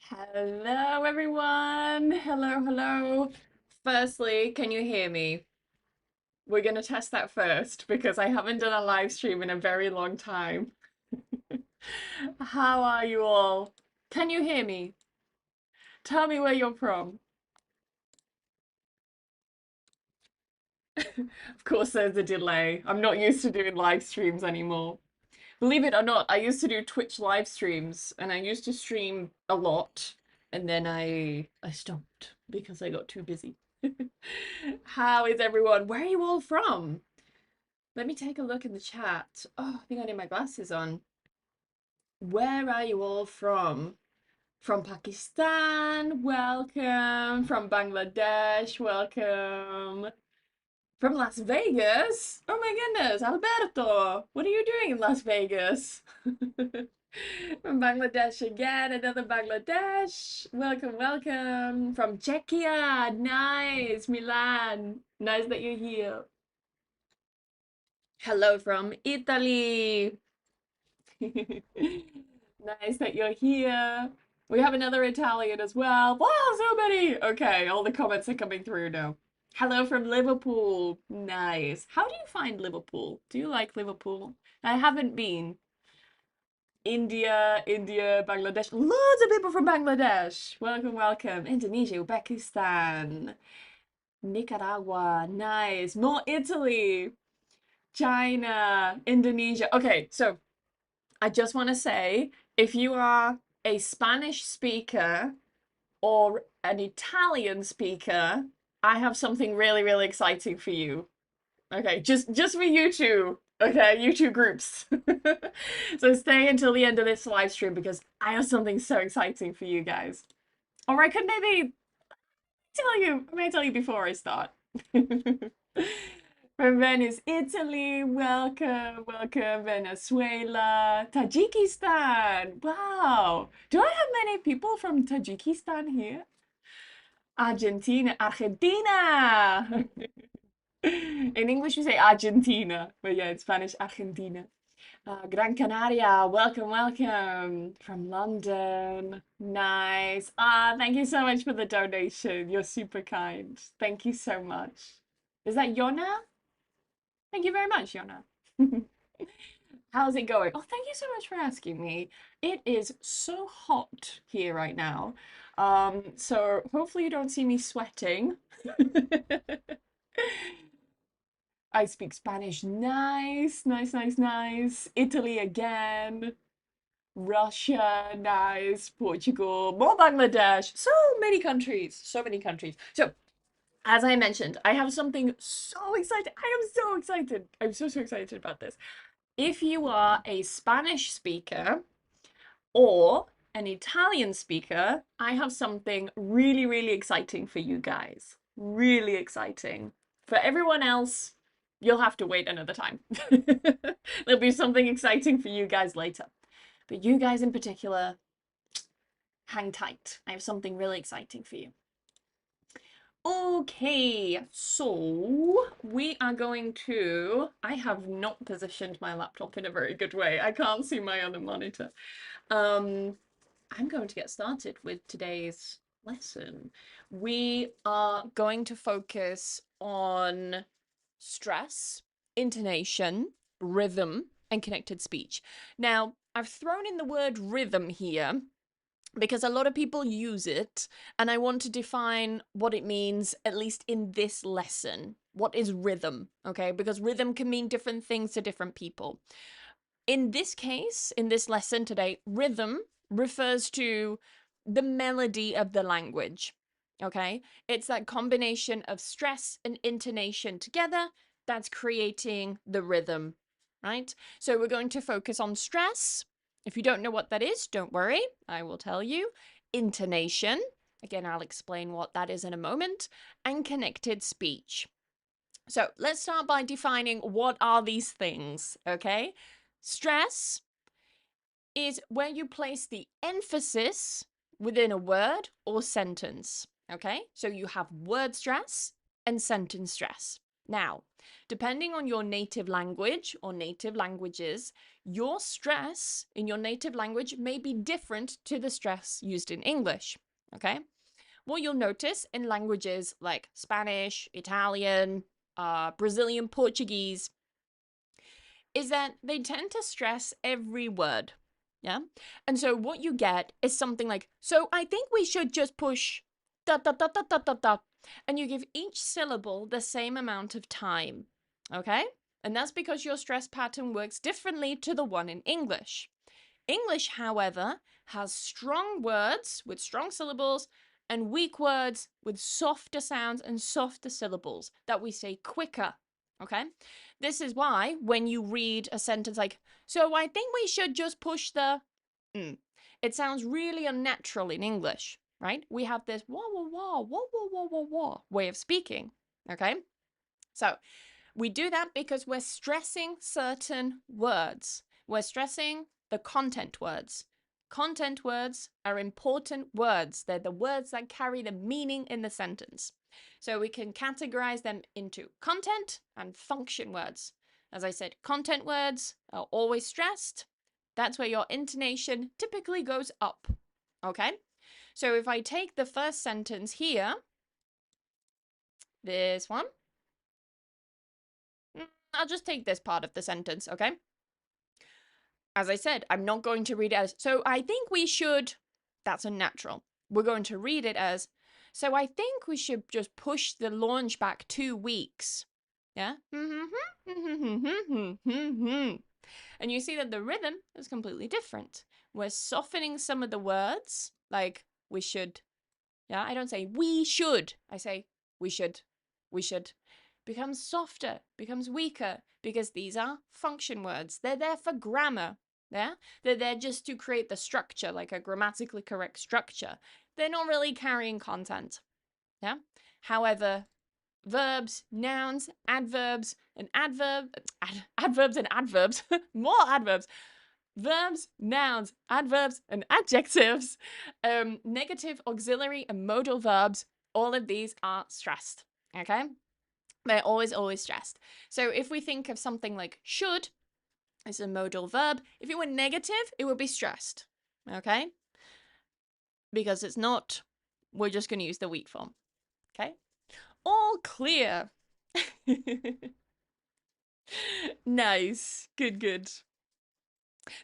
Hello, everyone. Hello, hello. Firstly, can you hear me? We're going to test that first because I haven't done a live stream in a very long time. How are you all? Can you hear me? Tell me where you're from. Of course, there's a delay. I'm not used to doing live streams anymore. Believe it or not, I used to do Twitch live streams and I used to stream a lot and then I stopped because I got too busy. How is everyone? Where are you all from? Let me take a look in the chat. Oh, I think I need my glasses on. Where are you all from? From Pakistan, welcome. From Bangladesh, welcome. From Las Vegas? Oh my goodness, Alberto, what are you doing in Las Vegas? From Bangladesh again, another Bangladesh. Welcome, welcome. From Czechia, nice. Milan, nice that you're here. Hello from Italy. Nice that you're here. We have another Italian as well. Wow, so many. Okay, all the comments are coming through now. Hello from Liverpool. Nice. How do you find Liverpool? Do you like Liverpool? I haven't been. India, Bangladesh. Loads of people from Bangladesh. Welcome, welcome. Indonesia, Uzbekistan, Nicaragua. Nice. More Italy, China, Indonesia. Okay, so I just want to say if you are a Spanish speaker or an Italian speaker, I have something really, really exciting for you. Okay, just for you two. Okay, you two groups. So stay until the end of this live stream because I have something so exciting for you guys. Or I could maybe tell you, I may tell you before I start. From Venice, Italy, welcome, welcome, Venezuela, Tajikistan. Wow. Do I have many people from Tajikistan here? Argentina, Argentina. In English, we say Argentina, but yeah, in Spanish, Argentina. Gran Canaria, welcome, welcome from London. Nice. Thank you so much for the donation. You're super kind. Thank you so much. Is that Yona? Thank you very much, Yona. How's it going? Oh, thank you so much for asking me. It is so hot here right now. So hopefully you don't see me sweating. I speak Spanish. Nice, nice, nice, nice. Italy again. Russia, nice. Portugal, more Bangladesh. So many countries. So many countries. So, as I mentioned, I have something so exciting. I am so excited. I'm so, so excited about this. If you are a Spanish speaker or an Italian speaker, I have something really, really exciting for you guys. Really exciting. For everyone else, you'll have to wait another time. There'll be something exciting for you guys later. But you guys in particular, hang tight. I have something really exciting for you. Okay, so we are going to. I have not positioned my laptop in a very good way. I can't see my other monitor. I'm going to get started with today's lesson. We are going to focus on stress, intonation, rhythm, and connected speech. Now, I've thrown in the word rhythm here because a lot of people use it, and I want to define what it means, at least in this lesson. What is rhythm? Okay, because rhythm can mean different things to different people. In this case, in this lesson today, rhythm refers to the melody of the language. Okay, it's that combination of stress and intonation together that's creating the rhythm, right? So we're going to focus on stress. If you don't know what that is, don't worry, I will tell you. Intonation, again, I'll explain what that is in a moment, and connected speech. So let's start by defining what are these things, okay? Stress is where you place the emphasis within a word or sentence, okay? So you have word stress and sentence stress. Now, depending on your native language or native languages, your stress in your native language may be different to the stress used in English, okay? What you'll notice in languages like Spanish, Italian, Brazilian Portuguese, is that they tend to stress every word, yeah? And so what you get is something like, so I think we should just push da da da da da da da, and you give each syllable the same amount of time, okay? And that's because your stress pattern works differently to the one in English. English, however, has strong words with strong syllables and weak words with softer sounds and softer syllables that we say quicker, okay? This is why when you read a sentence like, so I think we should just push the, it sounds really unnatural in English, right? We have this wah, wah, wah, wah, wah, wah, wah, wah way of speaking, okay? So we do that because we're stressing certain words. We're stressing the content words. Content words are important words. They're the words that carry the meaning in the sentence. So we can categorize them into content and function words. As I said, content words are always stressed. That's where your intonation typically goes up, okay? So if I take the first sentence here, this one, I'll just take this part of the sentence, okay? As I said, I'm not going to read it as, so I think we should, that's unnatural. We're going to read it as, so I think we should just push the launch back 2 weeks. Yeah? And you see that the rhythm is completely different. We're softening some of the words, like we should. Yeah, I don't say we should. I say we should. We should. Becomes softer, becomes weaker, because these are function words. They're there for grammar. Yeah? They're there just to create the structure, like a grammatically correct structure. They're not really carrying content. Yeah? However, verbs, nouns, adverbs, and adverbs and adverbs, more adverbs, verbs, nouns, adverbs, and adjectives, negative, auxiliary, and modal verbs, all of these are stressed, okay? They're always, always stressed. So if we think of something like should, it's a modal verb. If it were negative, it would be stressed, okay? Because it's not, we're just going to use the weak form, okay? All clear. Nice. Good, good.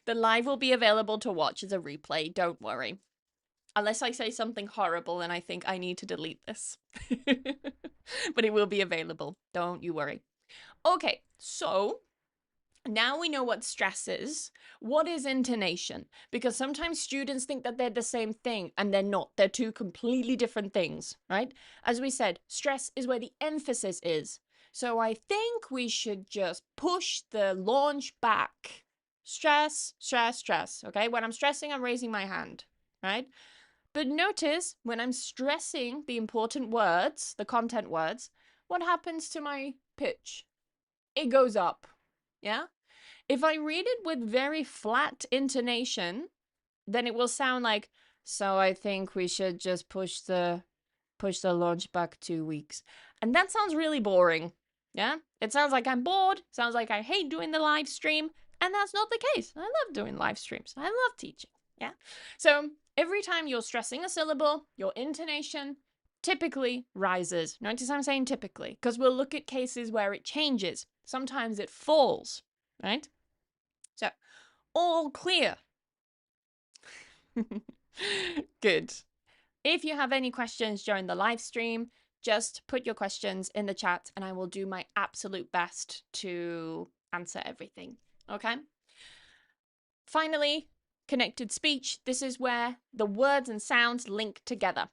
The live will be available to watch as a replay, don't worry. Unless I say something horrible and I think I need to delete this. But it will be available, don't you worry. Okay, so now we know what stress is. What is intonation? Because sometimes students think that they're the same thing and they're not. They're two completely different things, right? As we said, stress is where the emphasis is. So I think we should just push the launch back. Stress, stress, stress, okay? When I'm stressing, I'm raising my hand, right? But notice when I'm stressing the important words, the content words, what happens to my pitch? It goes up, yeah? If I read it with very flat intonation, then it will sound like, so I think we should just push the launch back 2 weeks. And that sounds really boring, yeah? It sounds like I'm bored, sounds like I hate doing the live stream, and that's not the case. I love doing live streams. I love teaching, yeah? So every time you're stressing a syllable, your intonation typically rises. Notice I'm saying typically, because we'll look at cases where it changes. Sometimes it falls, right? So, all clear. Good. If you have any questions during the live stream, just put your questions in the chat and I will do my absolute best to answer everything. Okay? Finally, connected speech. This is where the words and sounds link together.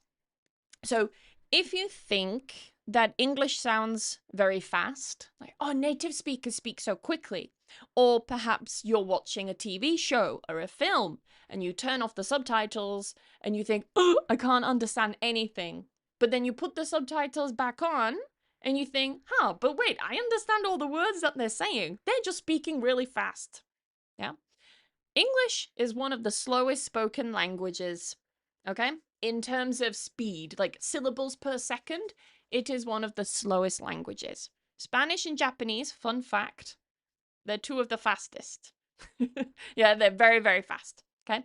So if you think that English sounds very fast, like, oh, native speakers speak so quickly, or perhaps you're watching a TV show or a film and you turn off the subtitles and you think, oh, I can't understand anything. But then you put the subtitles back on and you think, huh, but wait, I understand all the words that they're saying. They're just speaking really fast. Yeah. English is one of the slowest spoken languages, okay? In terms of speed, like syllables per second, it is one of the slowest languages. Spanish and Japanese, fun fact, they're two of the fastest. Yeah, they're very, very fast. Okay.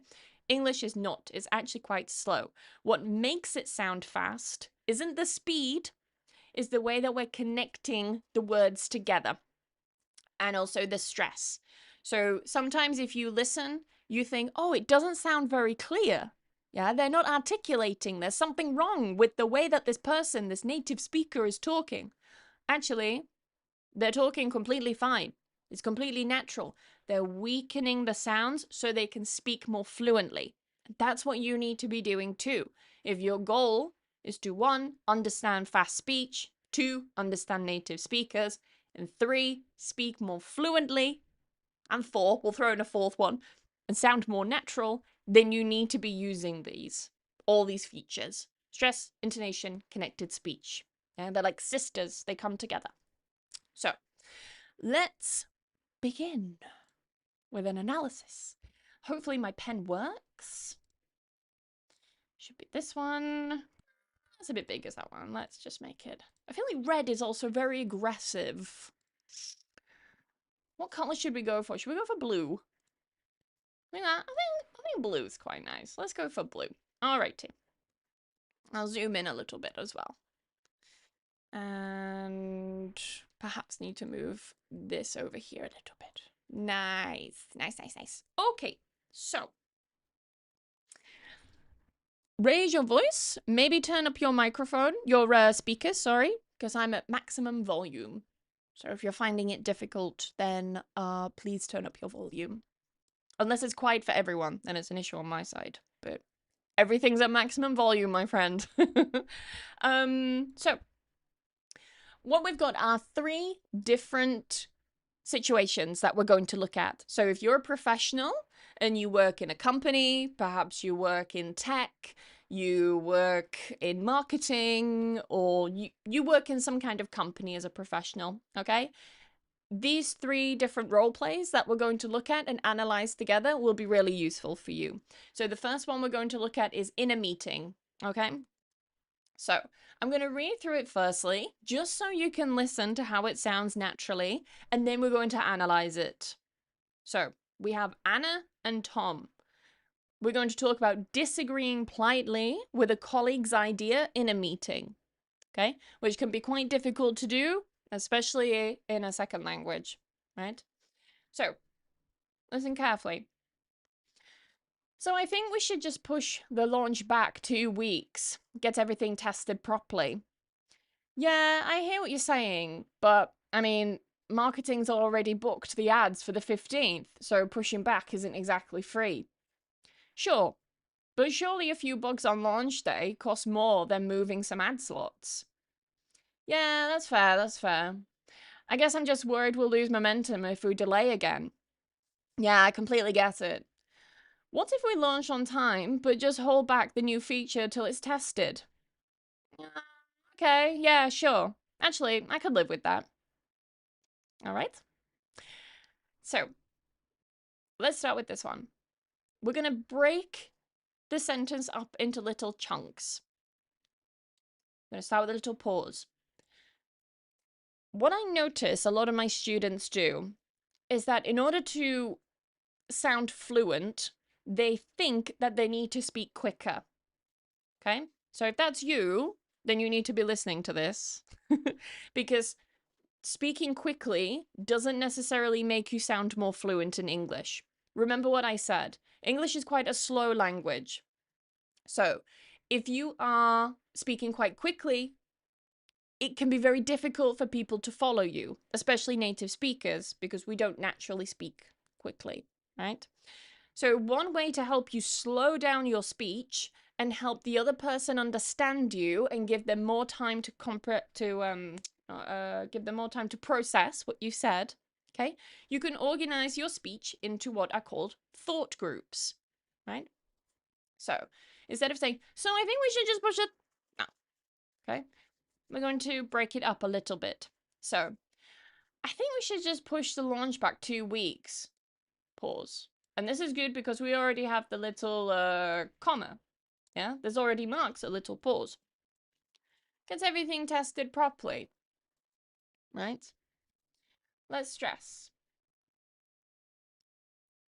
English is not. It's actually quite slow. What makes it sound fast isn't the speed, is the way that we're connecting the words together and also the stress. So sometimes if you listen, you think, oh, it doesn't sound very clear. Yeah, they're not articulating. There's something wrong with the way that this person, this native speaker, is talking. Actually, they're talking completely fine. It's completely natural. They're weakening the sounds so they can speak more fluently. That's what you need to be doing too. If your goal is to 1, understand fast speech, 2, understand native speakers, and 3, speak more fluently, and 4, we'll throw in a 4th one, and sound more natural, then you need to be using all these features. Stress, intonation, connected speech. And they're like sisters, they come together. So, let's begin with an analysis. Hopefully my pen works. Should be this one. That's a bit big as that one. Let's just make it. I feel like red is also very aggressive. What color should we go for? Should we go for blue? I think blue is quite nice. Let's go for blue. Alrighty. I'll zoom in a little bit as well. And perhaps need to move this over here a little bit. Nice. Nice, nice, nice. Okay, so raise your voice. Maybe turn up your microphone, your speaker, sorry, because I'm at maximum volume. So if you're finding it difficult, then please turn up your volume. Unless it's quiet for everyone, then it's an issue on my side. But everything's at maximum volume, my friend. So what we've got are 3 different situations that we're going to look at. So if you're a professional and you work in a company, perhaps you work in tech, you work in marketing, or you work in some kind of company as a professional, okay? These 3 different role plays that we're going to look at and analyze together will be really useful for you. So the first one we're going to look at is in a meeting, okay? So I'm going to read through it firstly, just so you can listen to how it sounds naturally, and then we're going to analyze it. So we have Anna and Tom. We're going to talk about disagreeing politely with a colleague's idea in a meeting, okay? Which can be quite difficult to do, especially in a second language, right? So listen carefully. So I think we should just push the launch back 2 weeks, get everything tested properly. Yeah, I hear what you're saying, but I mean, marketing's already booked the ads for the 15th, so pushing back isn't exactly free. Sure, but surely a few bugs on launch day cost more than moving some ad slots. Yeah, that's fair, that's fair. I guess I'm just worried we'll lose momentum if we delay again. Yeah, I completely get it. What if we launch on time, but just hold back the new feature till it's tested? Okay, yeah, sure. Actually, I could live with that. All right. So, let's start with this one. We're going to break the sentence up into little chunks. I'm going to start with a little pause. What I notice a lot of my students do is that in order to sound fluent, they think that they need to speak quicker. Okay? So if that's you, then you need to be listening to this. Because speaking quickly doesn't necessarily make you sound more fluent in English. Remember what I said. English is quite a slow language. So if you are speaking quite quickly, it can be very difficult for people to follow you, especially native speakers, because we don't naturally speak quickly, right? So one way to help you slow down your speech and help the other person understand you and give them more time to give them more time to process what you said, okay? You can organize your speech into what are called thought groups, right? So instead of saying, so I think we should just push it, no, okay? We're going to break it up a little bit. So I think we should just push the launch back 2 weeks. Pause. And this is good because we already have the little comma. Yeah, there's already marks a little pause. Gets everything tested properly. right? Let's stress.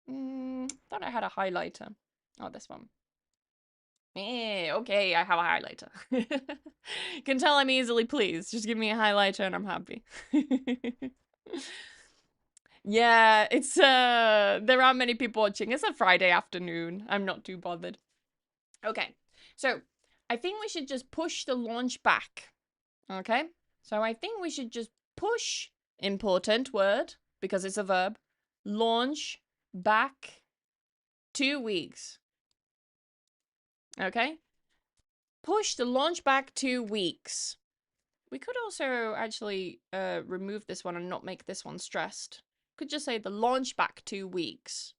Thought I had a highlighter. Oh, this one. Okay, I have a highlighter. Can tell I'm easily pleased. Just give me a highlighter and I'm happy. Yeah, it's there aren't many people watching. It's a Friday afternoon. I'm not too bothered. Okay. So, I think we should just push the launch back. Okay? So, I think we should just push, important word because it's a verb, launch back 2 weeks. Okay? Push the launch back 2 weeks. We could also actually remove this one and not make this one stressed. Could just say the launch back 2 weeks.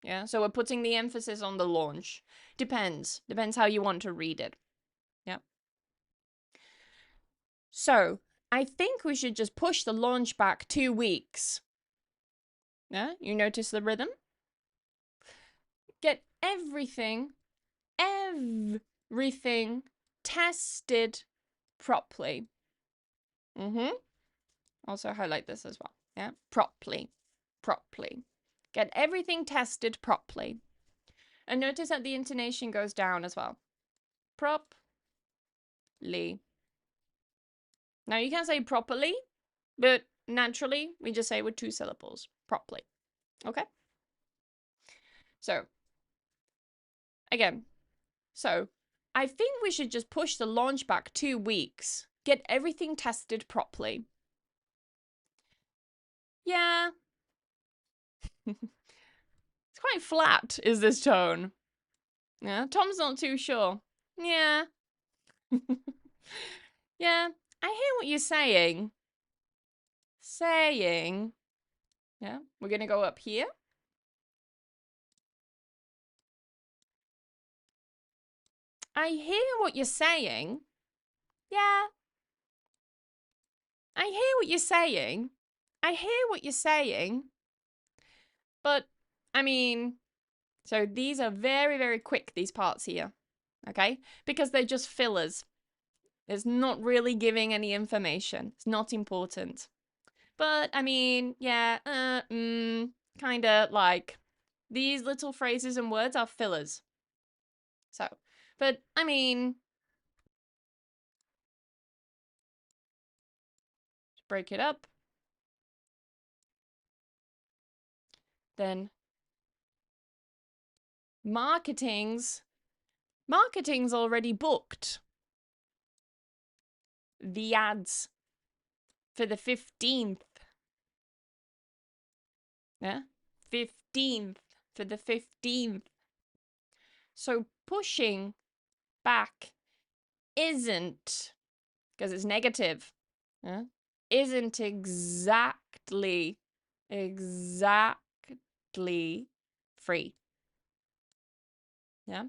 Yeah, so we're putting the emphasis on the launch. Depends how you want to read it. Yeah. So, I think we should just push the launch back 2 weeks. Yeah, you notice the rhythm? Get everything tested properly. Also highlight this as well. Yeah, properly. Get everything tested properly. And notice that the intonation goes down as well. Properly. Now you can say properly, but naturally we just say with 2 syllables. Properly. Okay? So, again. So, I think we should just push the launch back 2 weeks. Get everything tested properly. Yeah. It's quite flat, is this tone. Yeah, Tom's not too sure. Yeah. Yeah, I hear what you're saying. Yeah, we're gonna go up here. I hear what you're saying. Yeah. I hear what you're saying. But, I mean, so these are very, very quick, these parts here. Okay? Because they're just fillers. It's not really giving any information. It's not important. But, I mean, yeah, kind of like these little phrases and words are fillers. So, but, I mean, break it up. Then marketing's already booked the ads for the 15th. Yeah? 15th for the 15th. So pushing back isn't, because it's negative, yeah? Isn't exactly free. Yeah?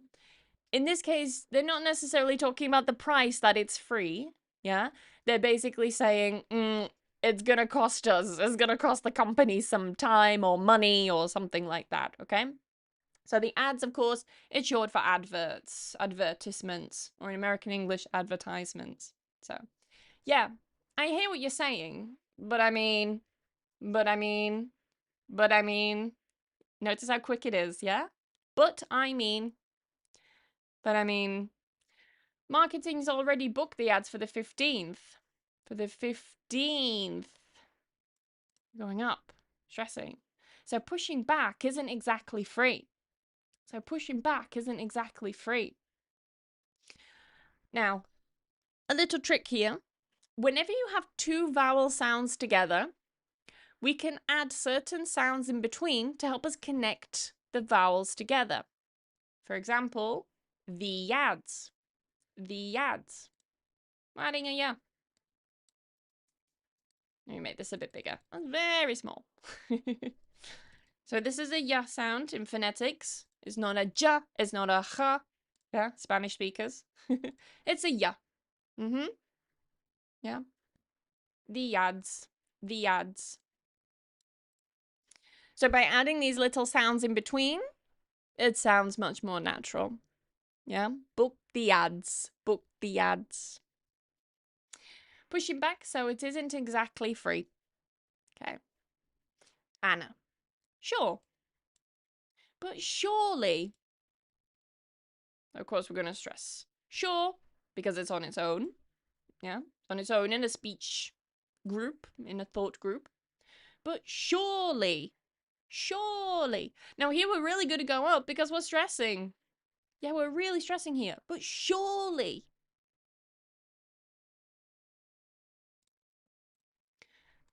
In this case, they're not necessarily talking about the price that it's free. Yeah? They're basically saying, it's gonna cost us. It's gonna cost the company some time or money or something like that, okay? So the ads, of course, it's short for adverts, advertisements, or in American English, advertisements. So, yeah, I hear what you're saying, but I mean, notice how quick it is, yeah? But I mean, marketing's already booked the ads for the 15th. For the 15th. Going up, stressing. So pushing back isn't exactly free. Now, a little trick here. Whenever you have 2 vowel sounds together, we can add certain sounds in between to help us connect the vowels together. For example, the ads. Adding a ya. Let me make this a bit bigger. That's very small. So this is a ya sound in phonetics. It's not a ja, it's not a ha. Yeah, Spanish speakers. It's a ya. Yeah. The ads. So by adding these little sounds in between, it sounds much more natural. Yeah? Book the ads. pushing back, so it isn't exactly free. Okay. Anna. Sure. But surely. Of course, we're going to stress. Sure, because it's on its own. Yeah, on its own in a speech group, in a thought group. But surely. Surely. Now here we're really going to go up because we're stressing. Yeah, we're really stressing here. But surely.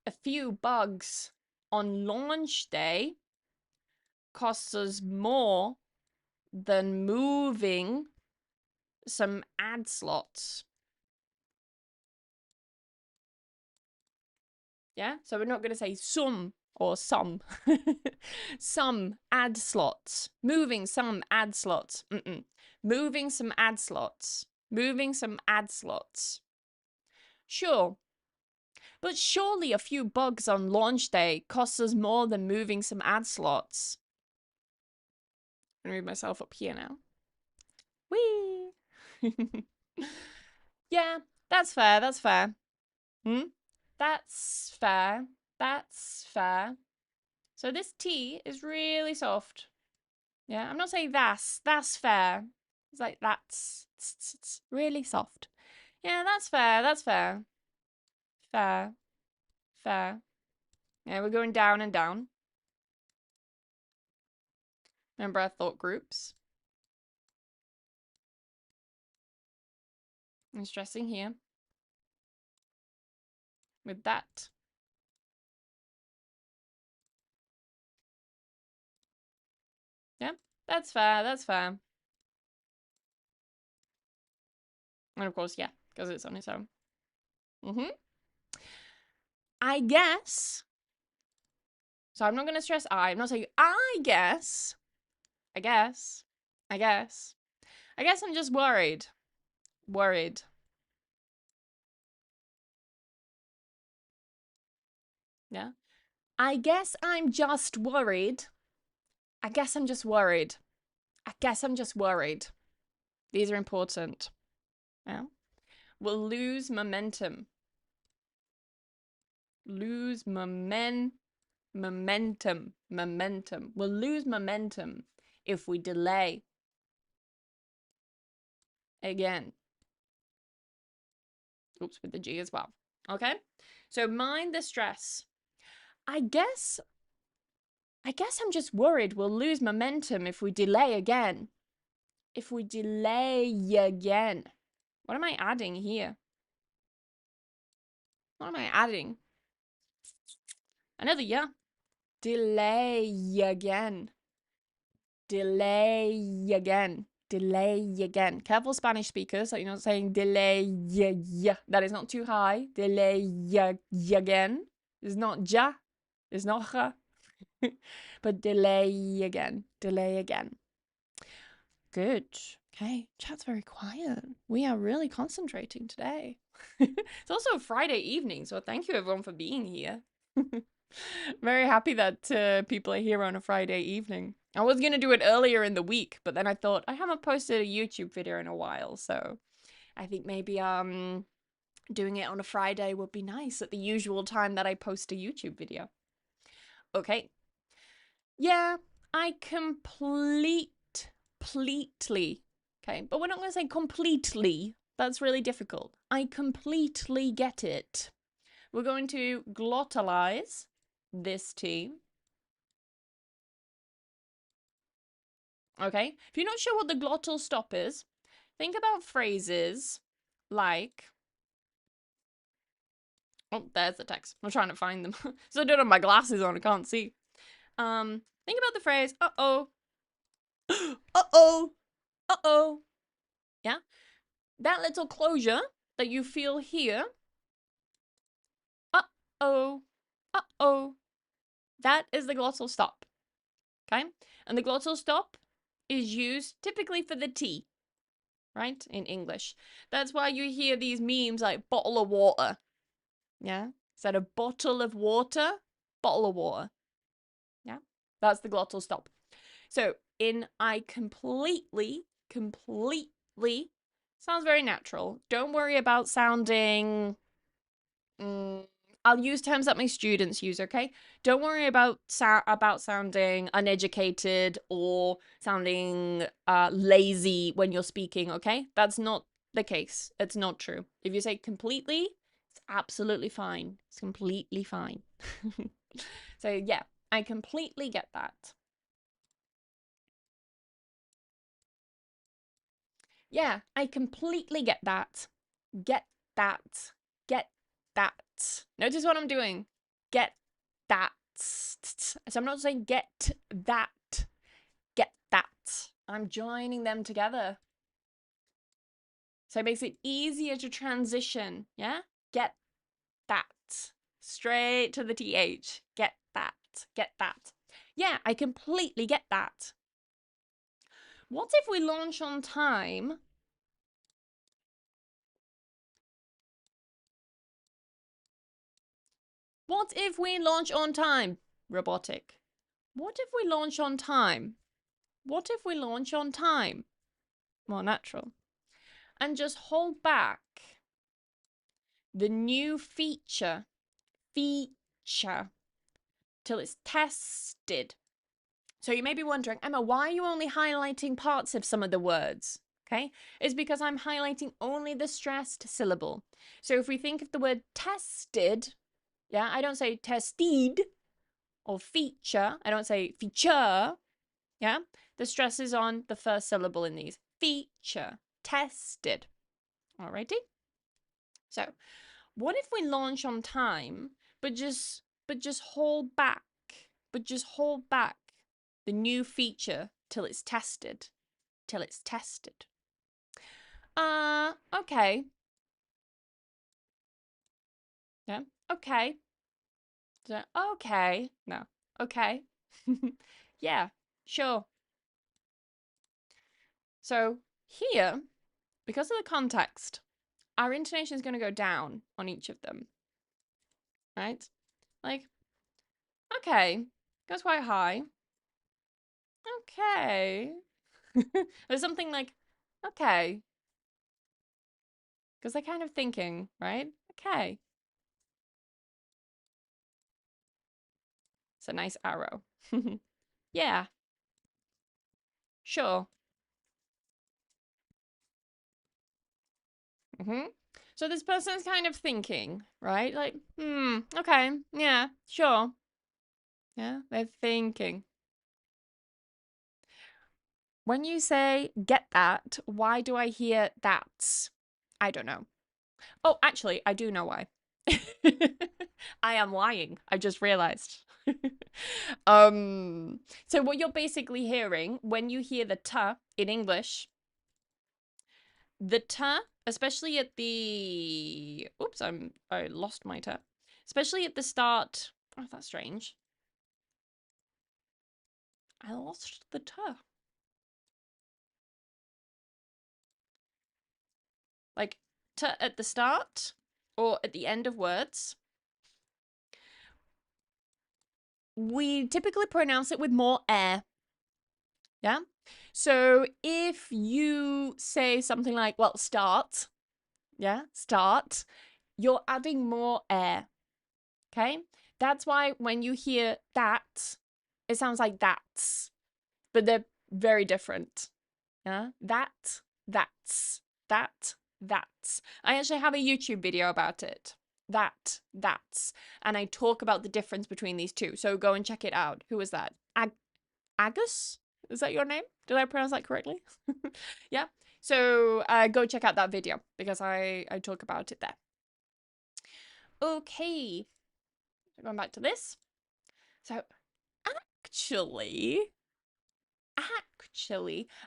A few bugs on launch day costs us more than moving some ad slots. Yeah, so we're not going to say some or some. Some ad slots. Moving some ad slots. Moving some ad slots. Moving some ad slots. Sure. But surely a few bugs on launch day costs us more than moving some ad slots. I'm going to move myself up here now. Whee! Yeah, that's fair, that's fair. That's fair. That's fair. So this T is really soft. Yeah, I'm not saying that's fair. It's like that's it's really soft. Yeah, that's fair, that's fair. Fair. Fair. Yeah, we're going down and down. Remember our thought groups. I'm stressing here. With that. Yeah, that's fair, that's fair. And of course, yeah, because it's on its own. I guess. So I'm not going to stress I. I'm not saying I guess. I guess. I guess. I guess I'm just worried. Worried. Yeah. I guess I'm just worried. I guess I'm just worried. I guess I'm just worried. These are important. Yeah. We'll lose momentum. Lose momentum. Momentum. We'll lose momentum if we delay. Again. Oops, with the G as well. Okay? So mind the stress. I guess I'm just worried we'll lose momentum if we delay again. If we delay again. What am I adding here? What am I adding? Another yeah. Delay again. Delay again. Delay again. Careful Spanish speakers that you're not saying delay yeah. That is not too high. Delay again. It's not ja. It's not ja. But delay again. Delay again. Good. Okay. Chat's very quiet. We are really concentrating today. It's also a Friday evening, so thank you everyone for being here. Very happy that people are here on a Friday evening. I was going to do it earlier in the week, but then I thought I haven't posted a YouTube video in a while, so I think maybe doing it on a Friday would be nice at the usual time that I post a YouTube video. Okay. Yeah, I completely. Okay, but we're not going to say completely. That's really difficult. I completely get it. We're going to glottalize this T. Okay, if you're not sure what the glottal stop is, think about phrases like... Oh, there's the text. I'm trying to find them. So I don't have my glasses on, I can't see. Think about the phrase, uh-oh. Uh-oh. Uh-oh. Yeah? That little closure that you feel here. Uh-oh. Uh-oh. That is the glottal stop. Okay? And the glottal stop is used typically for the T, right? In English. That's why you hear these memes like bottle of water. Yeah? Instead of bottle of water, bottle of water. Yeah? That's the glottal stop. So in I completely sounds very natural. Don't worry about sounding I'll use terms that my students use, okay? Don't worry about sounding uneducated or sounding lazy when you're speaking, okay? That's not the case. It's not true. If you say completely, it's absolutely fine. It's completely fine. So yeah, I completely get that. Yeah, I completely get that. Get that. Get that. Notice what I'm doing. Get that. So I'm not saying get that. Get that. I'm joining them together. So it makes it easier to transition. Yeah? Get that. Straight to the TH. Get that. Get that. Yeah, I completely get that. What if we launch on time? What if we launch on time? Robotic. What if we launch on time? What if we launch on time? More natural. And just hold back the new feature till it's tested. So you may be wondering, Emma, why are you only highlighting parts of some of the words? Okay, it's because I'm highlighting only the stressed syllable. So if we think of the word tested, yeah, I don't say tested or feature. I don't say feature. Yeah, the stress is on the first syllable in these. Feature, tested. Alrighty. So, what if we launch on time, but just hold back, the new feature till it's tested, Okay. Yeah. Okay. So, okay. No. Okay. Yeah. Sure. So here, because of the context, our intonation is going to go down on each of them, right? Like, okay, goes quite high. Okay. There's something like, okay, because they're kind of thinking, right? Okay. It's a nice arrow. Yeah, sure. So this person's kind of thinking, right? Like, okay, yeah, sure. Yeah, they're thinking. When you say get that, why do I hear that? I don't know. Oh, actually, I do know why. I am lying. I just realized. So what you're basically hearing when you hear the t in English, the t, especially at the oops, I lost my t. Especially at the start. Oh, that's strange. I lost the t. Like t at the start or at the end of words. We typically pronounce it with more air. Yeah. So if you say something like, well, start, yeah, start, you're adding more air. Okay. That's why when you hear that, it sounds like that's, but they're very different. Yeah. That's. I actually have a YouTube video about it. That's. And I talk about the difference between these two. So go and check it out. Who was that? Agus? Is that your name? Did I pronounce that correctly? Yeah. So go check out that video because I talk about it there. Okay. So going back to this. So actually,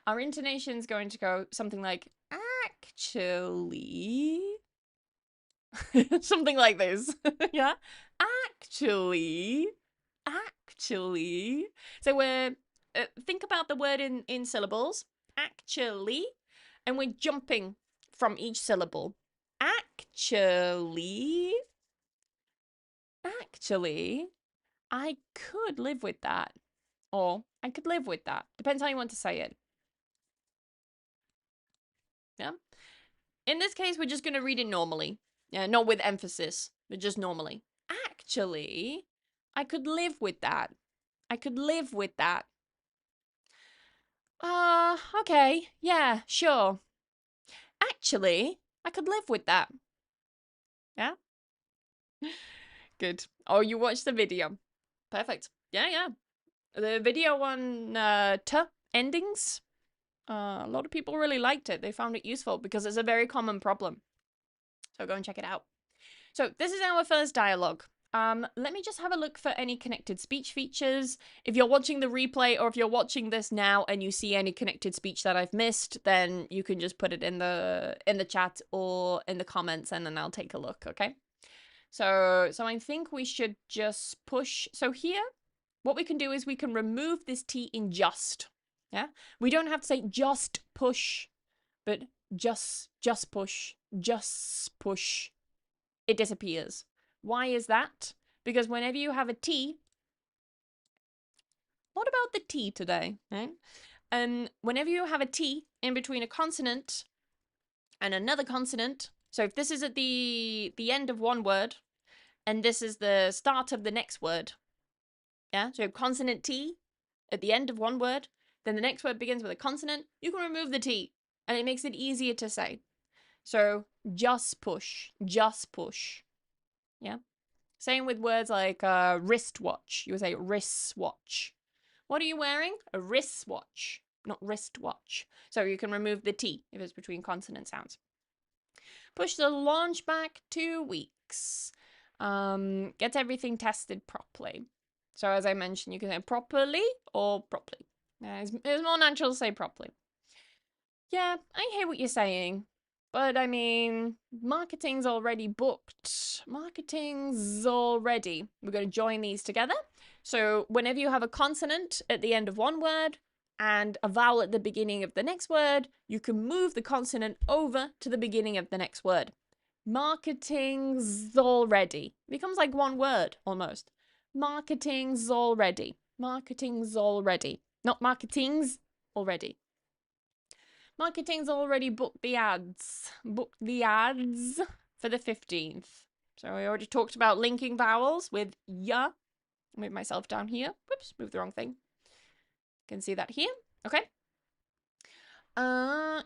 our intonation is going to go something like actually. Something like this. Yeah. Actually. So we're think about the word in syllables. Actually, and we're jumping from each syllable. Actually, I could live with that, or I could live with that. Depends how you want to say it. Yeah. In this case, we're just gonna read it normally. Yeah, not with emphasis. but just normally. Actually, I could live with that. I could live with that. Okay. Yeah, sure. Actually, I could live with that. Yeah? Good. Oh, you watched the video. Perfect. Yeah, yeah. The video on t endings. A lot of people really liked it. They found it useful because it's a very common problem. So go and check it out. So this is our first dialogue. Let me just have a look for any connected speech features. If you're watching the replay or if you're watching this now and you see any connected speech that I've missed, then you can just put it in the chat or in the comments and then I'll take a look, okay? So I think we should just push. So here, what we can do is we can remove this T in just. Yeah? We don't have to say just push, but just push, just push. It disappears. Why is that? Because whenever you have a T, what about the T today? Right? Whenever you have a T in between a consonant and another consonant, so if this is at the end of one word, and this is the start of the next word, yeah? So consonant T at the end of one word, then the next word begins with a consonant, you can remove the T, and it makes it easier to say. So just push, yeah? Same with words like wristwatch. You would say wristwatch. What are you wearing? A wristwatch, not wristwatch. So you can remove the T if it's between consonant sounds. Push the launch back 2 weeks. Get everything tested properly. So as I mentioned, you can say properly or properly. It's more natural to say properly. Yeah, I hear what you're saying. But I mean, marketing's already booked. Marketing's already. We're going to join these together. So whenever you have a consonant at the end of one word and a vowel at the beginning of the next word, you can move the consonant over to the beginning of the next word. Marketing's already. It becomes like one word almost. Marketing's already. Marketing's already. Not marketing's already. Marketing's already booked the ads. Booked the ads for the 15th. So I already talked about linking vowels with ya. Move myself down here. Whoops, moved the wrong thing. Can see that here. Okay.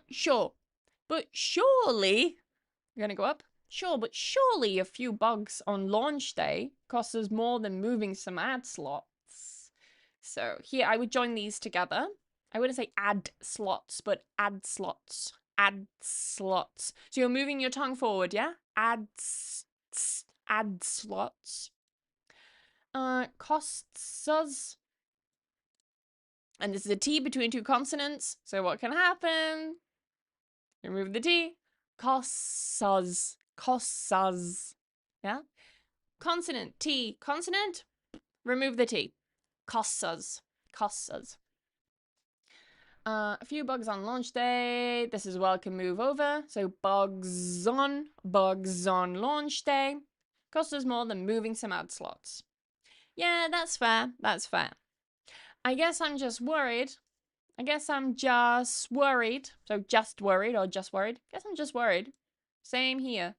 Sure. But surely, you're gonna go up? Sure, but surely a few bugs on launch day costs us more than moving some ad slots. So here, I would join these together. I wouldn't say add slots, but add slots. Add slots. So you're moving your tongue forward, yeah? Add slots. Costs us. And this is a T between two consonants. So what can happen? Remove the T. Costs us. Costs us. Yeah? Consonant, T, consonant. Remove the T. Costs us. Costs us. A few bugs on launch day. This as well can move over. So bugs on launch day. Costs us more than moving some ad slots. Yeah, that's fair. That's fair. I guess I'm just worried. So just worried or just worried. Guess I'm just worried. Same here.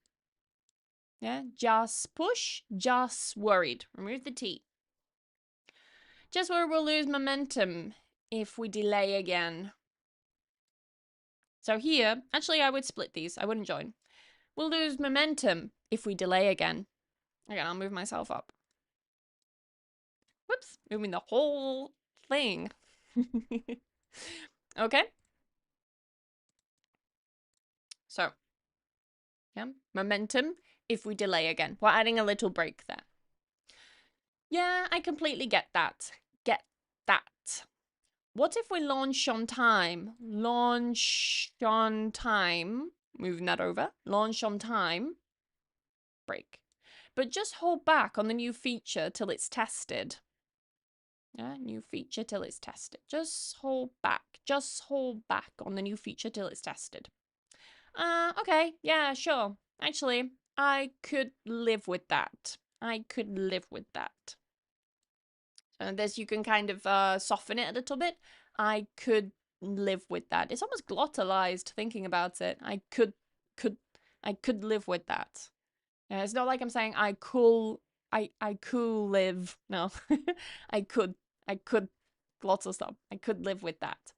Yeah, just push, just worried. Remove the T. Just worried we'll lose momentum if we delay again. So here, actually I would split these. I wouldn't join. We'll lose momentum if we delay again. Again, I'll move myself up. Whoops, moving the whole thing. Okay. So, yeah, momentum if we delay again. We're adding a little break there. Yeah, I completely get that. Get that. What if we launch on time? Launch on time. Moving that over. Launch on time. Break. But just hold back on the new feature till it's tested. Yeah, new feature till it's tested. Just hold back. Just hold back on the new feature till it's tested. Okay. Yeah, sure. Actually, I could live with that. I could live with that. So this, you can kind of soften it a little bit. I could live with that. It's almost glottalized thinking about it. I could live with that. It's not like I'm saying I could live. No, I could lots of stuff. I could live with that.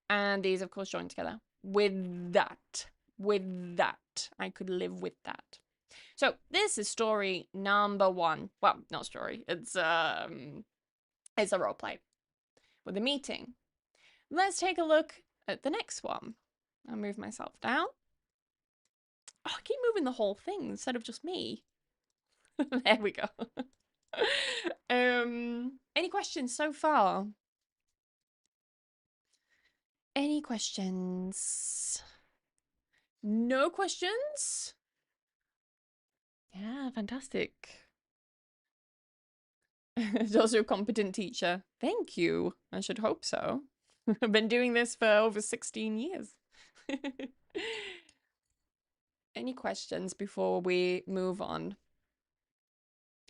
And these, of course, join together. With that, I could live with that. So this is story number 1. Well, not story. It's a role play with a meeting. Let's take a look at the next one. I'll move myself down. Oh, I keep moving the whole thing instead of just me. There we go. Any questions so far? Any questions? No questions? Yeah, fantastic. It's also a competent teacher. Thank you. I should hope so. I've been doing this for over 16 years. Any questions before we move on?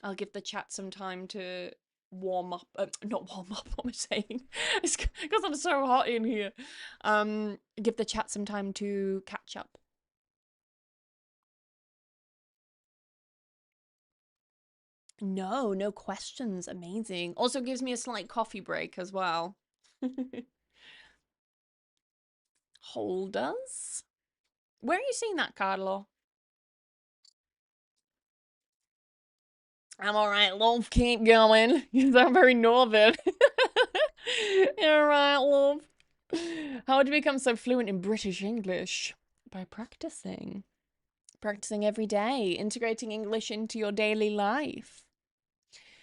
I'll give the chat some time to warm up. Not warm up, what am I saying? It's because I'm so hot in here. Give the chat some time to catch up. No questions. Amazing. Also gives me a slight coffee break as well. Holders? Where are you seeing that, Carlo? I'm alright, love. Keep going. You sound very northern. You're right, love. How would you become so fluent in British English? By practicing. Practicing every day, integrating English into your daily life.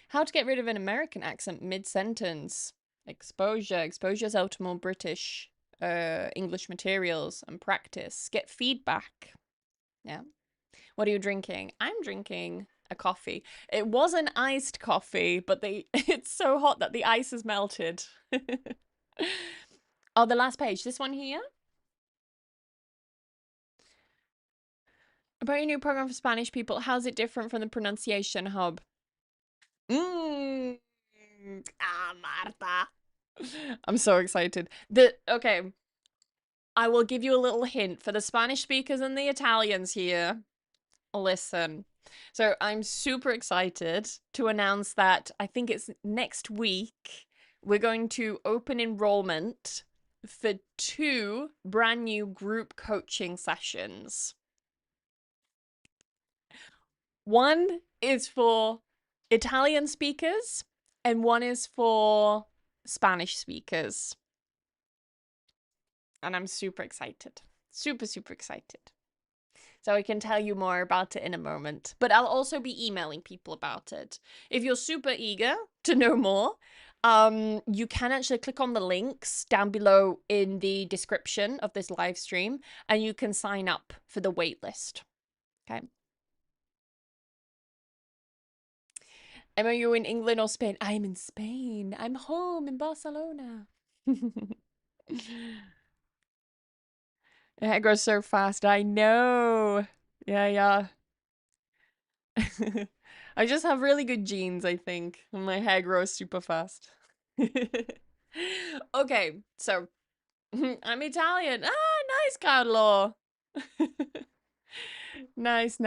How to get rid of an American accent mid-sentence. Exposure. Exposure yourself to more British English materials and practice. Get feedback. Yeah. What are you drinking? I'm drinking a coffee. It was an iced coffee, but it's so hot that the ice has melted. Oh, the last page. This one here? About your new program for Spanish people, how's it different from the pronunciation hub? Marta. I'm so excited. Okay. I will give you a little hint for the Spanish speakers and the Italians here. Listen. So I'm super excited to announce that I think it's next week we're going to open enrollment for 2 brand new group coaching sessions. One is for Italian speakers and one is for Spanish speakers. And I'm super excited. Super excited. So I can tell you more about it in a moment. But I'll also be emailing people about it. If you're super eager to know more, you can actually click on the links down below in the description of this live stream, and you can sign up for the waitlist. Okay. Emma, are you in England or Spain? I'm in Spain. I'm home in Barcelona. It grows so fast. I know. Yeah. I just have really good genes, I think. My hair grows super fast. Okay, so I'm Italian. Nice, Carlo. Nice.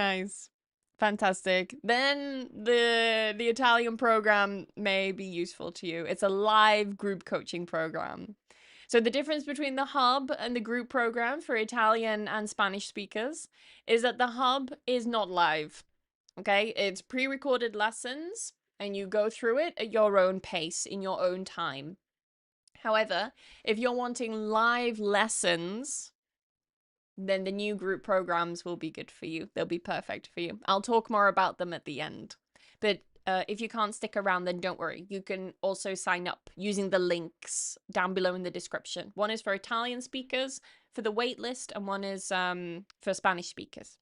Fantastic. Then the Italian program may be useful to you. It's a live group coaching program. So the difference between the hub and the group program for Italian and Spanish speakers is that the hub is not live. Okay, it's pre-recorded lessons and you go through it at your own pace in your own time. However, if you're wanting live lessons, then the new group programs will be good for you. They'll be perfect for you. I'll talk more about them at the end. But if you can't stick around, then don't worry. You can also sign up using the links down below in the description. One is for Italian speakers for the waitlist, and one is for Spanish speakers.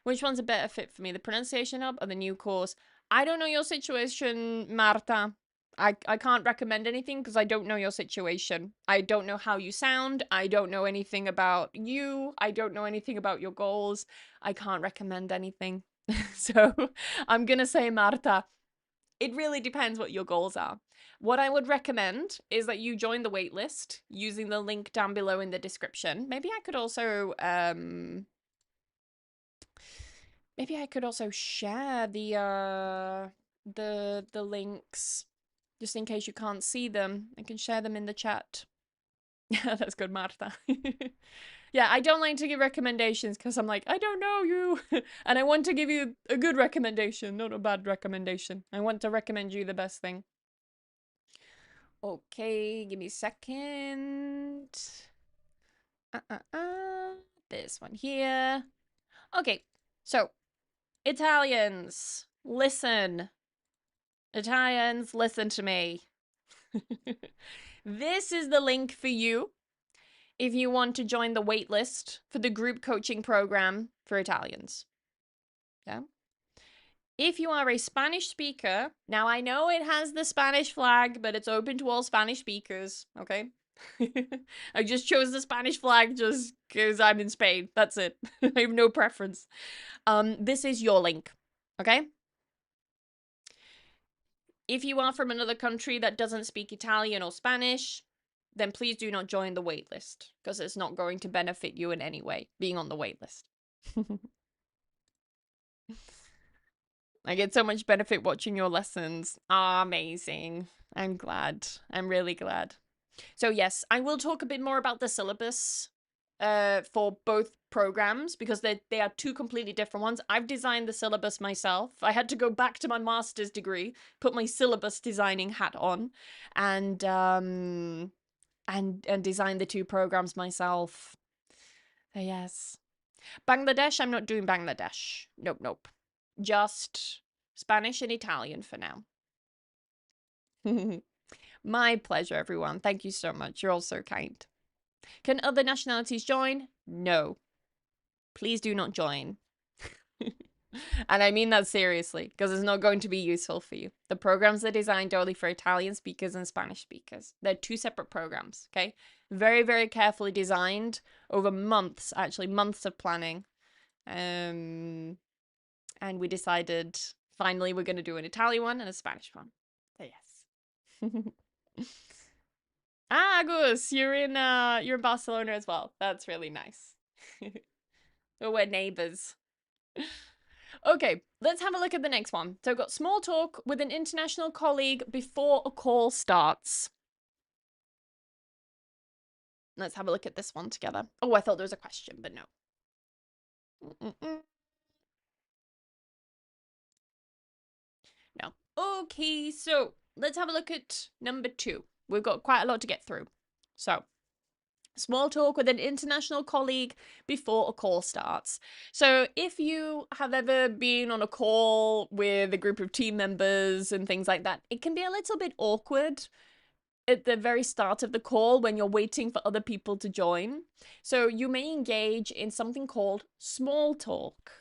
Which one's a better fit for me, the pronunciation hub or the new course? I don't know your situation, Marta. I can't recommend anything because I don't know your situation. I don't know how you sound. I don't know anything about you. I don't know anything about your goals. I can't recommend anything. So I'm going to say, Marta, it really depends what your goals are. What I would recommend is that you join the waitlist using the link down below in the description. Maybe I could also... Maybe I could also share the links just in case you can't see them. I can share them in the chat. Yeah, that's good, Martha. Yeah, I don't like to give recommendations because I'm like, I don't know you. And I want to give you a good recommendation, not a bad recommendation. I want to recommend you the best thing. Okay, give me a second. This one here. Okay, so Italians, listen. Italians, listen to me. This is the link for you if you want to join the waitlist for the group coaching program for Italians. Yeah. If you are a Spanish speaker, now I know it has the Spanish flag, but it's open to all Spanish speakers, okay? I just chose the Spanish flag just because I'm in Spain. That's it. I have no preference. This is your link, okay? If you are from another country that doesn't speak Italian or Spanish, then please do not join the waitlist because it's not going to benefit you in any way being on the waitlist. I get so much benefit watching your lessons. Amazing. I'm glad. I'm really glad. So yes, I will talk a bit more about the syllabus for both programs because they are two completely different ones. I've designed the syllabus myself. I had to go back to my master's degree, put my syllabus designing hat on, and design the two programs myself. Yes. Bangladesh, I'm not doing Bangladesh. Nope, nope. Just Spanish and Italian for now. My pleasure, everyone. Thank you so much. You're all so kind. Can other nationalities join? No. Please do not join. And I mean that seriously, because it's not going to be useful for you. The programs are designed only for Italian speakers and Spanish speakers. They're two separate programs, okay? Very, very carefully designed over months, actually months of planning. And we decided finally we're going to do an Italian one and a Spanish one. So yes. Gus, you're in Barcelona as well. That's really nice. Oh, we're neighbors. Okay, let's have a look at the next one. So I've got small talk with an international colleague before a call starts. Let's have a look at this one together. Oh, I thought there was a question, but no. No. Okay, so let's have a look at number 2. We've got quite a lot to get through. So, small talk with an international colleague before a call starts. So if you have ever been on a call with a group of team members and things like that, it can be a little bit awkward at the very start of the call when you're waiting for other people to join. So you may engage in something called small talk.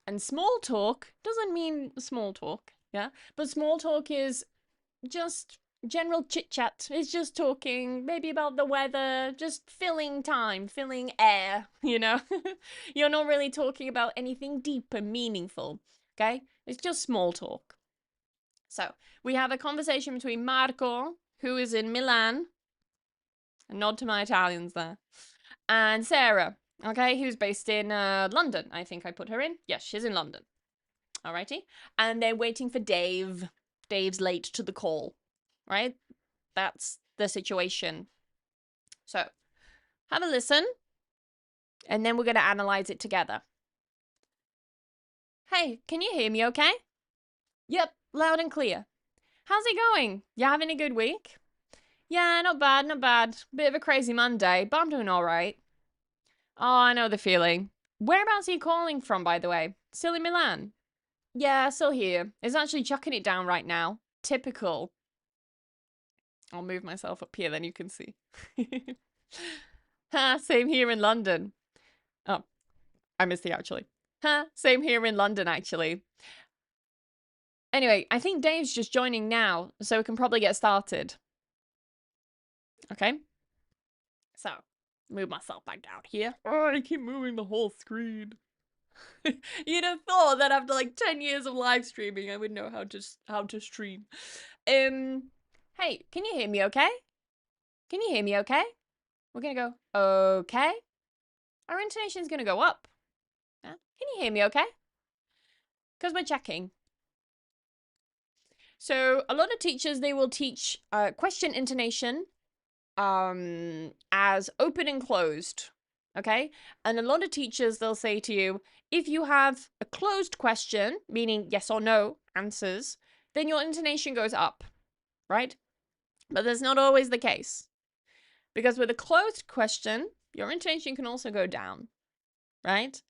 And small talk doesn't mean small talk, yeah? But small talk is just general chit chat. It's just talking maybe about the weather, just filling time, filling air, you know? You're not really talking about anything deep and meaningful, okay? It's just small talk. So we have a conversation between Marco, who is in Milan, a nod to my Italians there, and Sarah, okay, who's based in London. I think I put her in. Yes, she's in London. Alrighty. And they're waiting for Dave. Dave's late to the call, right? That's the situation. So have a listen, and then we're going to analyze it together. Hey, can you hear me okay? Yep, loud and clear. How's it going? You having a good week? Yeah, not bad, not bad. Bit of a crazy Monday, but I'm doing all right. Oh, I know the feeling. Whereabouts are you calling from, by the way? Still in Milan? Yeah, still here. It's actually chucking it down right now. Typical. I'll move myself up here, then you can see. Ha, same here in London. Oh, I missed the actually. Ha, same here in London, actually. Anyway, I think Dave's just joining now, so we can probably get started. Okay. So, move myself back down here. Oh, I keep moving the whole screen. You'd have thought that after like 10 years of live streaming, I would know how to stream. Hey, can you hear me okay? Can you hear me okay? we're going to go, okay. Our intonation is going to go up. Yeah? Can you hear me okay? Because we're checking. So a lot of teachers, they will teach question intonation as open and closed. Okay? And a lot of teachers, they'll say to you, if you have a closed question, meaning yes or no answers, then your intonation goes up, right? But that's not always the case. Because with a closed question, your intonation can also go down, right?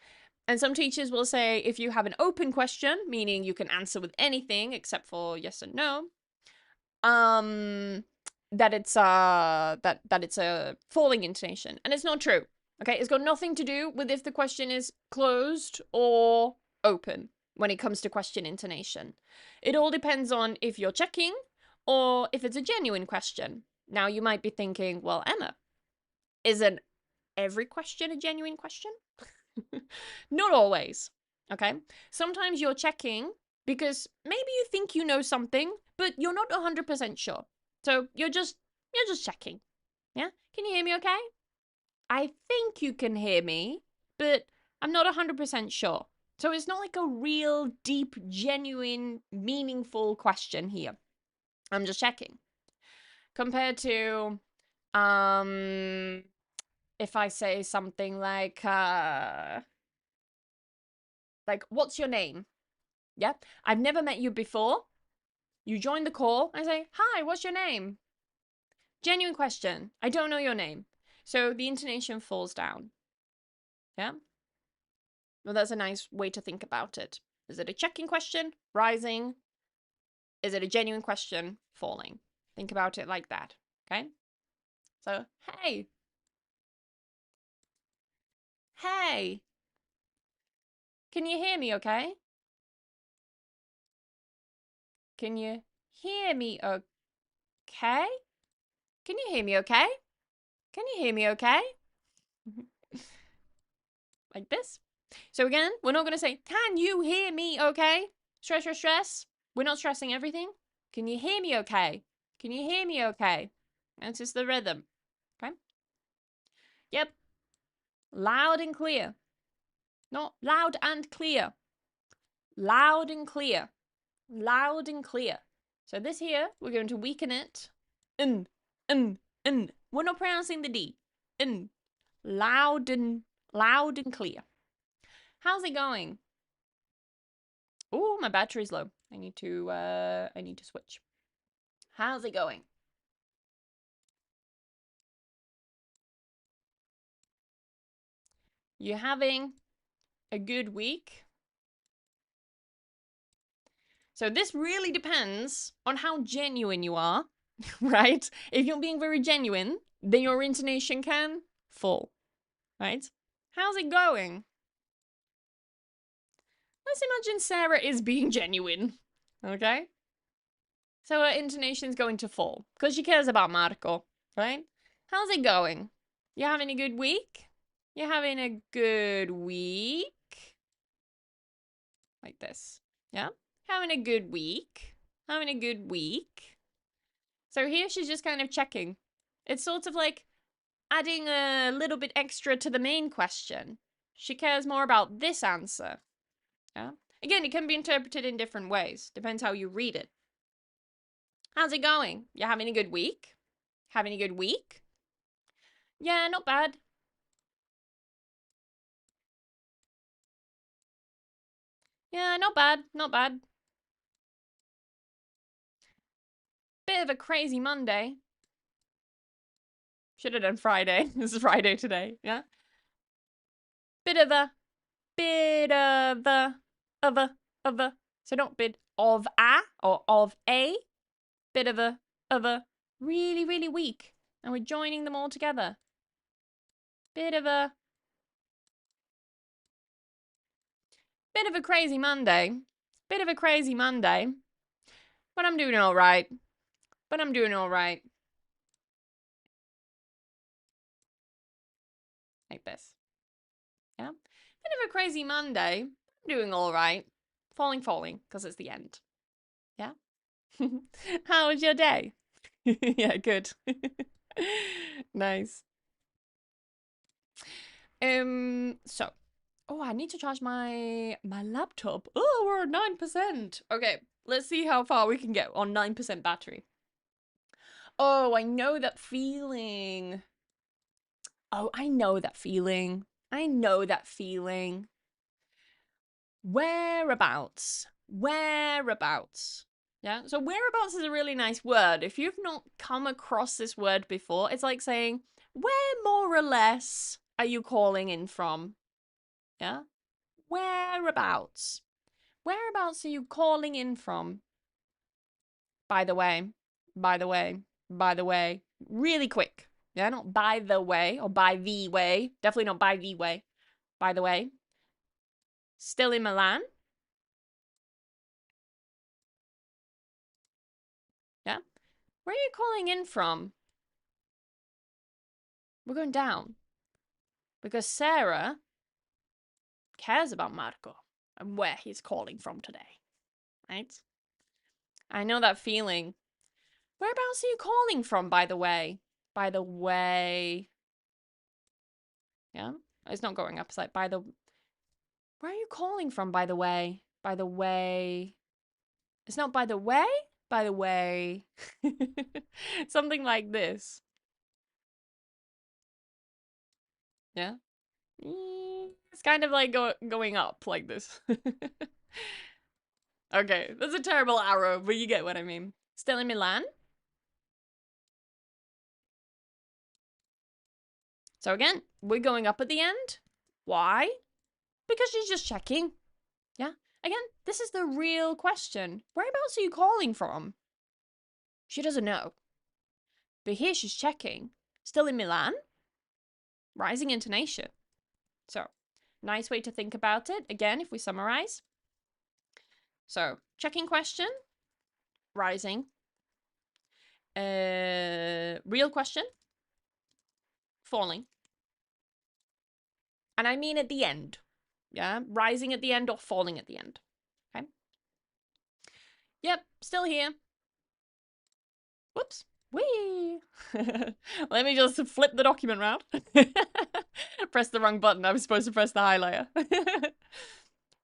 And some teachers will say if you have an open question, meaning you can answer with anything except for yes and no, that it's a falling intonation. And it's not true. Okay, it's got nothing to do with if the question is closed or open when it comes to question intonation. It all depends on if you're checking or if it's a genuine question. Now you might be thinking, well, Emma, isn't every question a genuine question? Not always. Okay? Sometimes you're checking because maybe you think you know something, but you're not 100% sure. So you're just checking. Yeah? Can you hear me okay? I think you can hear me, but I'm not 100% sure. So it's not like a real deep, genuine, meaningful question here. I'm just checking. Compared to if I say something like what's your name? Yeah. I've never met you before. You join the call. I say, hi, what's your name? Genuine question. I don't know your name. So the intonation falls down. Yeah. Well, that's a nice way to think about it. Is it a checking question? Rising? Is it a genuine question? Falling. Think about it like that. Okay. So, hey. Hey. Can you hear me okay? Can you hear me okay? Can you hear me okay? Can you hear me okay? Like this. So again, we're not going to say, can you hear me okay? Stress, stress, stress. We're not stressing everything. Can you hear me okay? Can you hear me okay? That's just the rhythm. Okay? Yep. Loud and clear. Not loud and clear. Loud and clear. Loud and clear. So this here, we're going to weaken it. N, n, n. We're not pronouncing the D. N. Loud and clear. How's it going? Oh, my battery's low. I need to switch. How's it going? You having a good week? So this really depends on how genuine you are, right? If you're being very genuine, then your intonation can fall, right? How's it going? Let's imagine Sarah is being genuine, okay? So her intonation's going to fall because she cares about Marco, right? How's it going? You having a good week? You having a good week? Like this, yeah? Having a good week. Having a good week. So here she's just kind of checking. It's sort of like adding a little bit extra to the main question. She cares more about this answer. Yeah? Again, it can be interpreted in different ways. Depends how you read it. How's it going? You having a good week? Having a good week? Yeah, not bad. Yeah, not bad. Not bad. Bit of a crazy Monday. Should have done Friday. This is Friday today. Yeah? Bit of a of a. So not bit of a or of a. Bit of a really, really weak. And we're joining them all together. Bit of a crazy Monday. Bit of a crazy Monday. But I'm doing all right. But I'm doing all right. Like this. Yeah. Bit of a crazy Monday. I'm doing all right. Falling, because it's the end. Yeah. How was your day? Yeah, good. Nice. So. Oh, I need to charge my laptop. Oh, we're at 9%. Okay, let's see how far we can get on 9% battery. Oh, I know that feeling. Oh, I know that feeling. I know that feeling. Whereabouts. Whereabouts. Yeah, so whereabouts is a really nice word. If you've not come across this word before, it's like saying, where more or less are you calling in from? Yeah? Whereabouts. Whereabouts are you calling in from? By the way, by the way, by the way. Really quick. Yeah, not by the way or by the way. Definitely not by the way. By the way. Still in Milan? Yeah? Where are you calling in from? We're going down. Because Sarah cares about Marco and where he's calling from today. Right? I know that feeling. Whereabouts are you calling from, by the way? By the way. Yeah? It's not going up. It's like, by the... Where are you calling from, by the way? By the way. It's not by the way? By the way. Something like this. Yeah? It's kind of like going up like this. Okay, that's a terrible arrow, but you get what I mean. Still in Milan? So again, we're going up at the end. Why? Because she's just checking. Yeah? Again, this is the real question. Whereabouts are you calling from? She doesn't know. But here she's checking. Still in Milan? Rising intonation. So, nice way to think about it. Again, if we summarize. So, checking question. Rising. Real question. Falling. And I mean at the end. Yeah? Rising at the end or falling at the end. Okay? Yep, still here. Whoops. Whee! Let me just flip the document round. Press the wrong button. I was supposed to press the highlighter.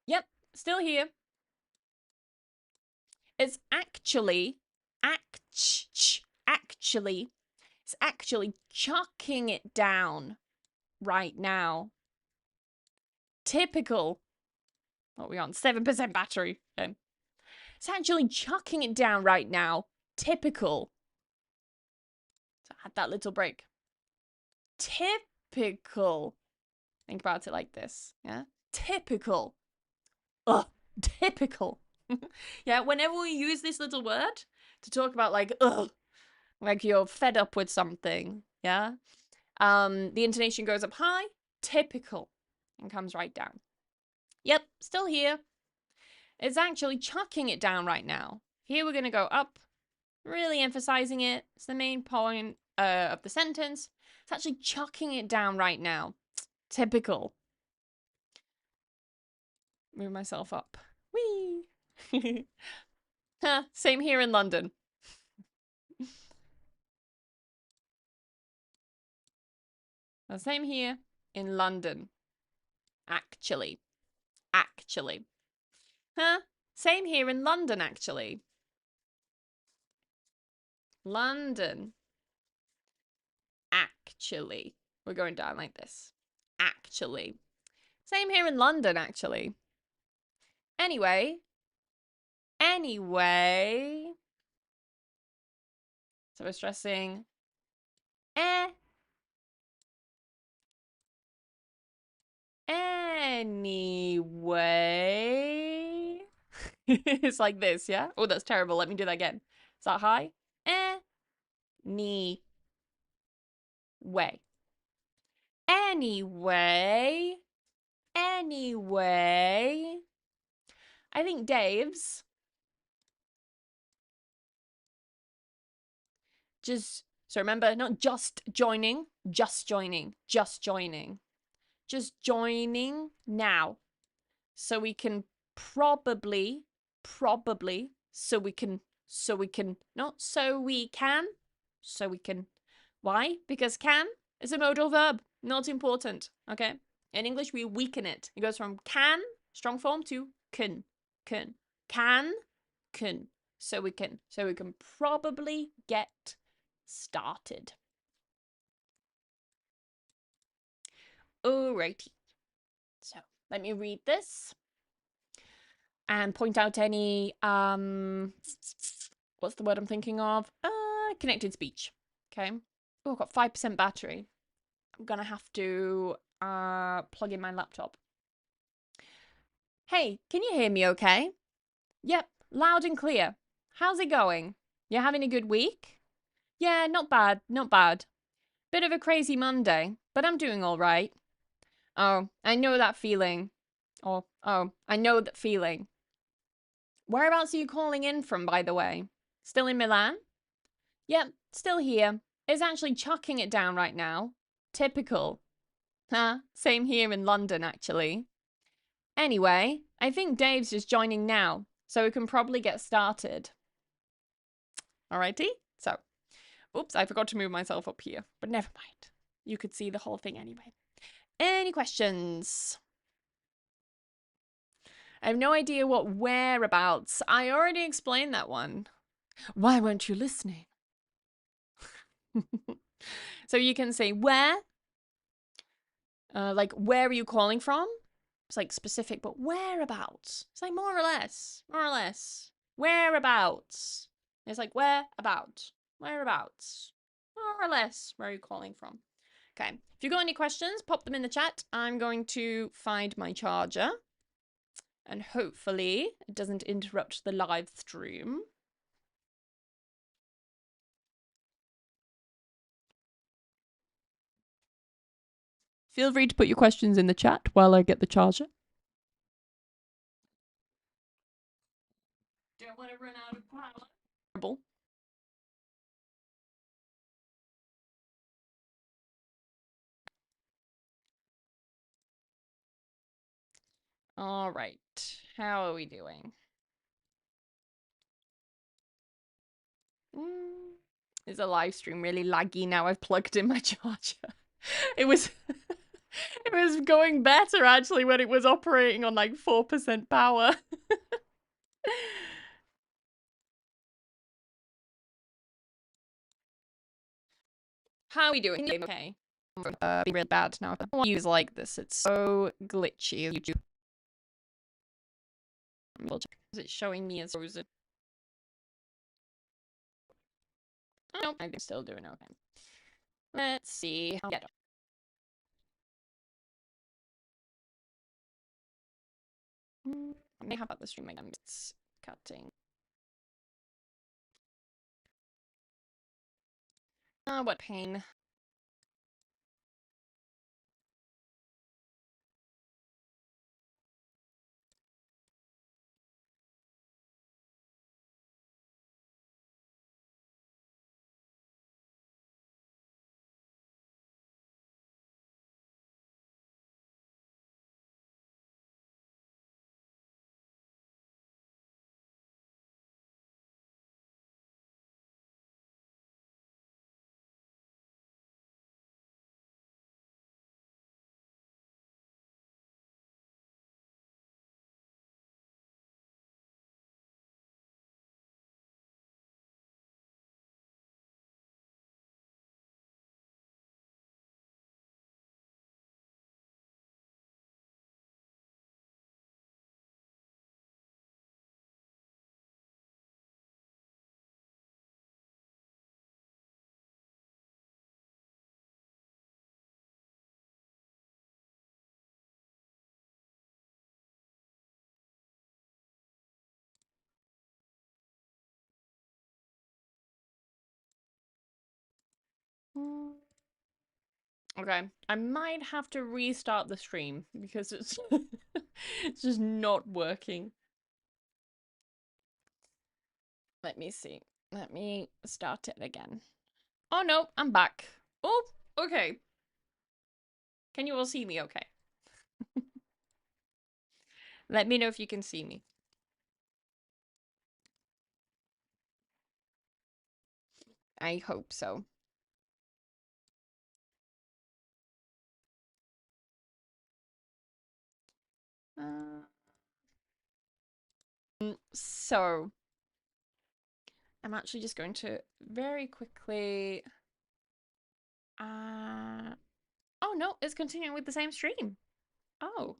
Yep, still here. It's actually chucking it down right now. Typical. What are we on? 7% battery. Okay. It's actually chucking it down right now. Typical. So I had that little break. Typical. Think about it like this. Yeah. Typical. Ugh. Typical. Yeah. Whenever we use this little word to talk about like, ugh, like you're fed up with something. Yeah. The intonation goes up high. Typical. And comes right down. Yep. Still here. It's actually chucking it down right now. Here we're going to go up, really emphasizing it. It's the main point of the sentence. It's actually chucking it down right now. Typical. Move myself up. Whee! Same here in London. Same here in London. Actually. Actually. Same here in London, actually. London. Actually. We're going down like this. Actually. Same here in London, actually. Anyway. So we're stressing. Anyway. It's like this, yeah? Oh, that's terrible. Let me do that again. Is that high? Anyway. Anyway. Anyway. I think Dave's just, so remember, not just joining, just joining, just joining. Just joining now. So we can probably, so we can, not so we can, so we can. Why? Because can is a modal verb. Not important, okay? In English, we weaken it. It goes from can, strong form, to can. Can. Can. So we can probably get started. Alrighty. So let me read this and point out any what's the word I'm thinking of? Connected speech. Okay. Oh, I've got 5% battery. I'm gonna have to plug in my laptop. Hey, can you hear me okay? Yep, loud and clear. How's it going? You having a good week? Yeah, not bad, not bad. Bit of a crazy Monday, but I'm doing all right. Oh, I know that feeling. Oh, I know that feeling. Whereabouts are you calling in from, by the way? Still in Milan? Yep, still here. It's actually chucking it down right now. Typical. Huh, same here in London, actually. Anyway, I think Dave's just joining now, so we can probably get started. Alrighty, so, oops, I forgot to move myself up here, but never mind. You could see the whole thing anyway. Any questions? I have no idea what whereabouts. I already explained that one. Why weren't you listening? So you can say where, like where are you calling from? It's like specific, but whereabouts? It's like more or less. Whereabouts? It's like whereabouts. More or less, where are you calling from? Okay, if you've got any questions, pop them in the chat. I'm going to find my charger. And hopefully it doesn't interrupt the live stream. Feel free to put your questions in the chat while I get the charger. Don't want to run out of power. All right, how are we doing? Is a live stream really laggy now I've plugged in my charger? It was it was going better actually when it was operating on like 4% power. How are we doing? Okay. Be really bad now. I don't use like this. It's so glitchy. YouTube. Is it showing me as frozen? Oh, I'm still doing okay. Let's see. I'll get how about the stream again? It's cutting. What pain. Okay, I might have to restart the stream because it's it's just not working. Let me see. Let me start it again. Oh no, I'm back. Oh, okay. Can you all see me okay? Let me know if you can see me. I hope so. So I'm actually just going to very quickly. Oh no, it's continuing with the same stream. Oh.